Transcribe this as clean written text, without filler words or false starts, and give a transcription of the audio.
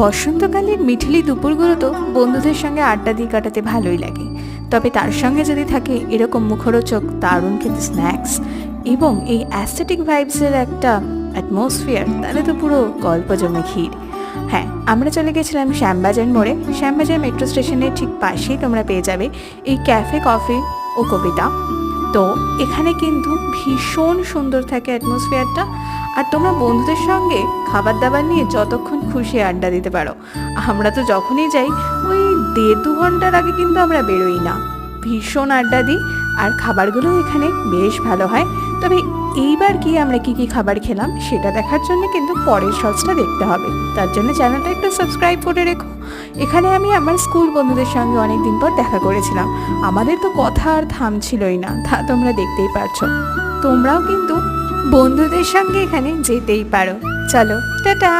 বসন্তকালের মিঠিলি দুপুরগুলো তো বন্ধুদের সঙ্গে আড্ডা দিয়ে কাটাতে ভালোই লাগে, তবে তার সঙ্গে যদি থাকে এরকম মুখরোচক দারুণ কিন্তু স্ন্যাক্স এবং এই অ্যাস্থেটিক ভাইবসের একটা অ্যাটমসফিয়ার, তাহলে তো পুরো গল্প জমে ক্ষীর। হ্যাঁ, আমরা চলে গেছিলাম শ্যামবাজার মোড়ে। শ্যামবাজার মেট্রো স্টেশনের ঠিক পাশেই তোমরা পেয়ে যাবে এই ক্যাফে কফি ও কবিতা। তো এখানে কিন্তু ভীষণ সুন্দর থাকে অ্যাটমসফিয়ারটা, আর তোমরা বন্ধুদের সঙ্গে খাবার দাবার নিয়ে যতক্ষণ খুশি আড্ডা দিতে পারো। আমরা তো যখনই যাই ওই 1.5-2 ঘন্টার আগে কিন্তু আমরা বেরোই না, ভীষণ আড্ডা দিই। আর খাবারগুলো এখানে বেশ ভালো হয়। তবে এইবার কি আমরা কি কি খাবার খেলাম সেটা দেখার জন্য কিন্তু পরের শর্টসটা দেখতে হবে, তার জন্য চ্যানেলটা একটু সাবস্ক্রাইব করে রেখো। এখানে আমি আমার স্কুল বন্ধুদের সঙ্গে অনেক দিন পর দেখা করেছিলাম, আমাদের তো কথা আর থামছিলই না, তা তোমরা দেখতেই পারছো। তোমরাও কিন্তু বন্ধুদের সঙ্গে এখানে যেতেই পারো। চলো, টাটা।